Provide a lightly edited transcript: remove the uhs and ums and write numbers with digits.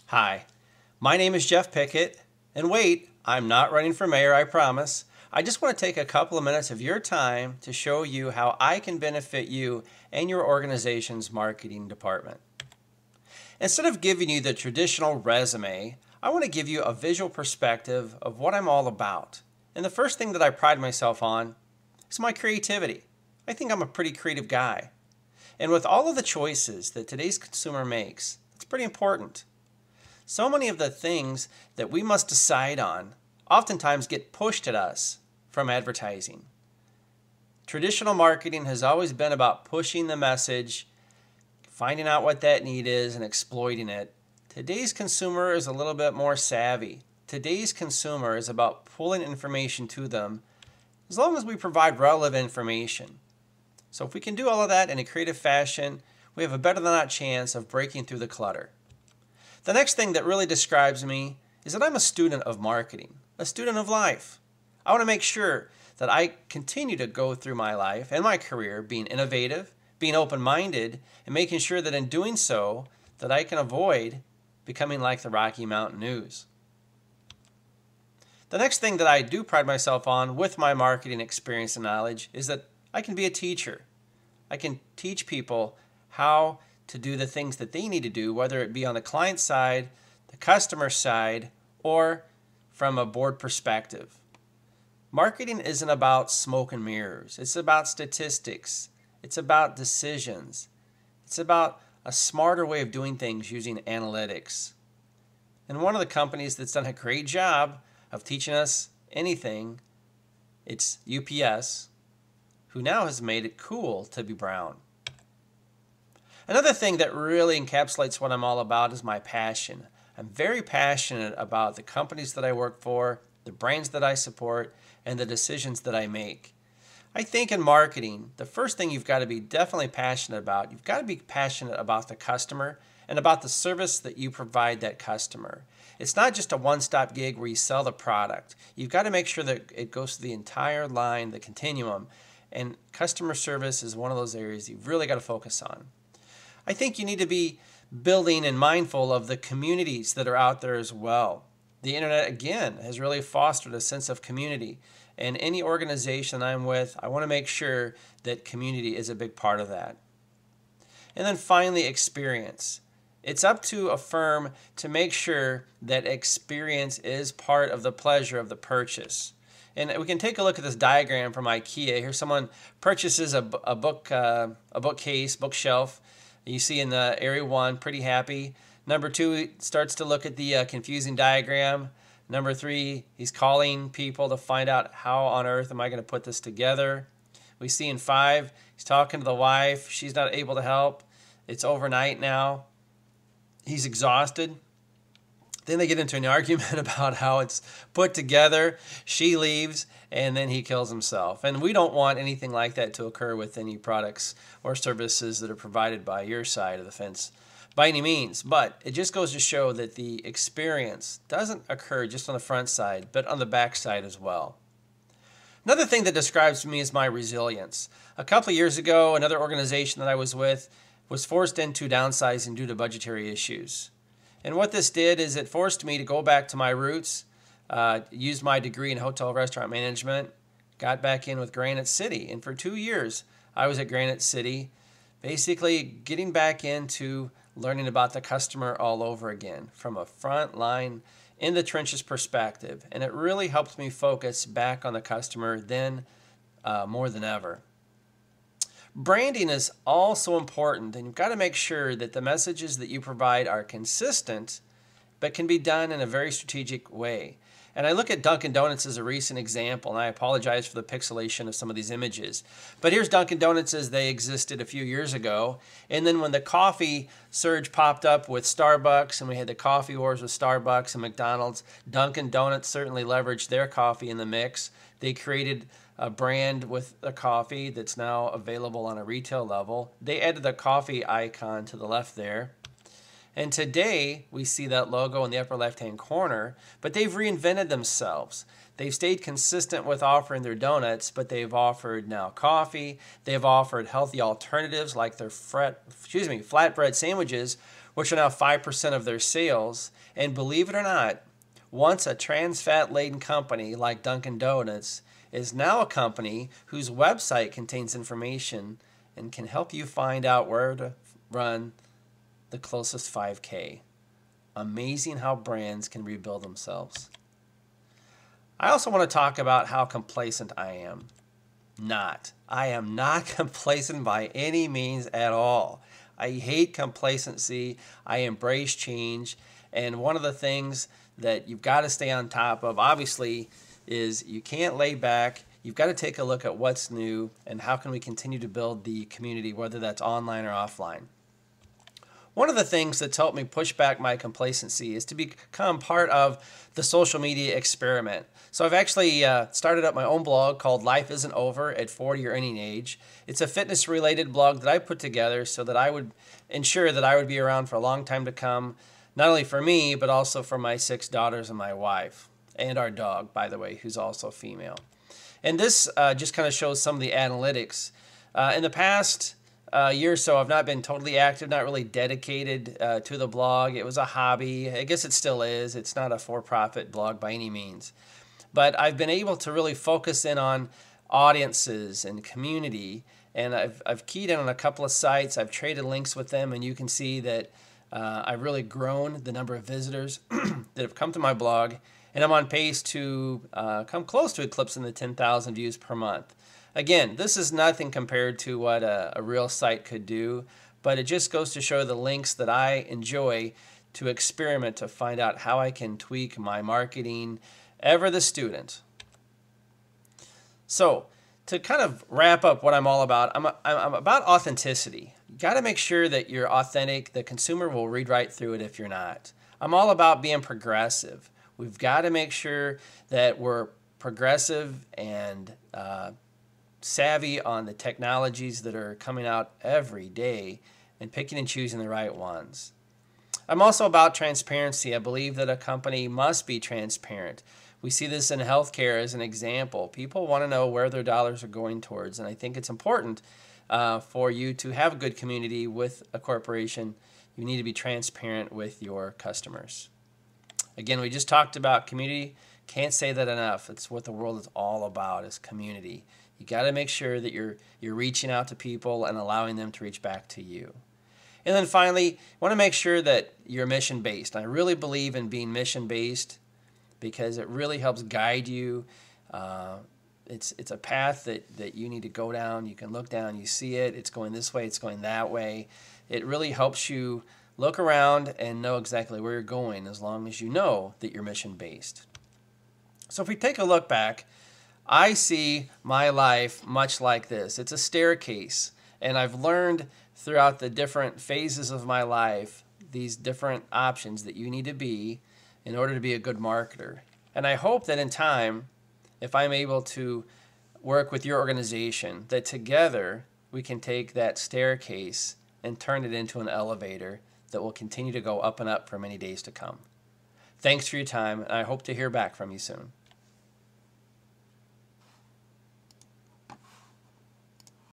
Hi, my name is Jeff Pickett, and wait, I'm not running for mayor, I promise. I just want to take a couple of minutes of your time to show you how I can benefit you and your organization's marketing department. Instead of giving you the traditional resume, I want to give you a visual perspective of what I'm all about. And the first thing that I pride myself on is my creativity. I think I'm a pretty creative guy. And with all of the choices that today's consumer makes, it's pretty important. So many of the things that we must decide on oftentimes get pushed at us from advertising. Traditional marketing has always been about pushing the message, finding out what that need is, and exploiting it. Today's consumer is a little bit more savvy. Today's consumer is about pulling information to them as long as we provide relevant information. So if we can do all of that in a creative fashion, we have a better than not chance of breaking through the clutter. The next thing that really describes me is that I'm a student of marketing, a student of life. I want to make sure that I continue to go through my life and my career being innovative, being open-minded, and making sure that in doing so, that I can avoid becoming like the Rocky Mountain News. The next thing that I do pride myself on with my marketing experience and knowledge is that I can be a teacher. I can teach people how to do the things that they need to do, whether it be on the client side, the customer side, or from a board perspective. Marketing isn't about smoke and mirrors. It's about statistics. It's about decisions. It's about a smarter way of doing things using analytics. And one of the companies that's done a great job of teaching us anything, it's UPS, who now has made it cool to be brown. Another thing that really encapsulates what I'm all about is my passion. I'm very passionate about the companies that I work for, the brands that I support, and the decisions that I make. I think in marketing, the first thing you've got to be definitely passionate about, you've got to be passionate about the customer and about the service that you provide that customer. It's not just a one-stop gig where you sell the product. You've got to make sure that it goes through the entire line, the continuum, and customer service is one of those areas you've really got to focus on. I think you need to be building and mindful of the communities that are out there as well. The internet, again, has really fostered a sense of community. And any organization I'm with, I want to make sure that community is a big part of that. And then finally, experience. It's up to a firm to make sure that experience is part of the pleasure of the purchase. And we can take a look at this diagram from IKEA. Here someone purchases a bookcase, bookshelf. You see in the area 1, pretty happy. Number 2, starts to look at the confusing diagram. Number 3, he's calling people to find out how on earth am I going to put this together. We see in 5, he's talking to the wife. She's not able to help. It's overnight now. He's exhausted. Then they get into an argument about how it's put together. She leaves, and then he kills himself. And we don't want anything like that to occur with any products or services that are provided by your side of the fence by any means. But it just goes to show that the experience doesn't occur just on the front side, but on the back side as well. Another thing that describes me is my resilience. A couple of years ago, another organization that I was with was forced into downsizing due to budgetary issues. And what this did is it forced me to go back to my roots, use my degree in hotel restaurant management, got back in with Granite City. And for 2 years, I was at Granite City, basically getting back into learning about the customer all over again from a front line, in the trenches perspective. And it really helped me focus back on the customer then more than ever. Branding is also important, and you've got to make sure that the messages that you provide are consistent, but can be done in a very strategic way. And I look at Dunkin' Donuts as a recent example, and I apologize for the pixelation of some of these images. But here's Dunkin' Donuts as they existed a few years ago. And then when the coffee surge popped up with Starbucks, and we had the coffee wars with Starbucks and McDonald's, Dunkin' Donuts certainly leveraged their coffee in the mix. They created a brand with a coffee that's now available on a retail level. They added the coffee icon to the left there. And today, we see that logo in the upper left-hand corner, but they've reinvented themselves. They've stayed consistent with offering their donuts, but they've offered now coffee. They've offered healthy alternatives like their flatbread sandwiches, which are now 5% of their sales. And believe it or not, once a trans fat laden company like Dunkin' Donuts is now a company whose website contains information and can help you find out where to run the closest 5K. Amazing how brands can rebuild themselves. I also want to talk about how complacent I am. I am not complacent by any means at all. I hate complacency. I embrace change. And one of the things that you've got to stay on top of, obviously, is you can't lay back. You've got to take a look at what's new and how can we continue to build the community, whether that's online or offline. One of the things that's helped me push back my complacency is to become part of the social media experiment. So I've actually started up my own blog called Life Isn't Over at 40 or Any Age. It's a fitness-related blog that I put together so that I would ensure that I would be around for a long time to come, not only for me, but also for my 6 daughters and my wife, and our dog, by the way, who's also female. And this just kind of shows some of the analytics. In the past year or so, I've not been totally active, not really dedicated to the blog. It was a hobby. I guess it still is. It's not a for-profit blog by any means. But I've been able to really focus in on audiences and community. And I've keyed in on a couple of sites. I've traded links with them, and you can see that I've really grown the number of visitors that have come to my blog. And I'm on pace to come close to eclipsing the 10,000 views per month. Again, this is nothing compared to what a real site could do, but it just goes to show the links that I enjoy to experiment to find out how I can tweak my marketing, ever the student. So, to kind of wrap up what I'm all about, I'm about authenticity. You got to make sure that you're authentic. The consumer will read right through it if you're not. I'm all about being progressive. We've got to make sure that we're progressive and savvy on the technologies that are coming out every day and picking and choosing the right ones. I'm also about transparency. I believe that a company must be transparent. We see this in healthcare as an example. People want to know where their dollars are going towards, and I think it's important for you to have a good community with a corporation. You need to be transparent with your customers. Again, we just talked about community. Can't say that enough. It's what the world is all about, is community. You got to make sure that you're reaching out to people and allowing them to reach back to you. And then finally, you want to make sure that you're mission-based. I really believe in being mission-based because it really helps guide you. It's a path that you need to go down. You can look down, you see it. It's going this way, it's going that way. It really helps you look around and know exactly where you're going as long as you know that you're mission-based. So if we take a look back, I see my life much like this. It's a staircase, and I've learned throughout the different phases of my life these different options that you need to be in order to be a good marketer. And I hope that in time, if I'm able to work with your organization, that together we can take that staircase and turn it into an elevator that will continue to go up and up for many days to come. Thanks for your time, and I hope to hear back from you soon.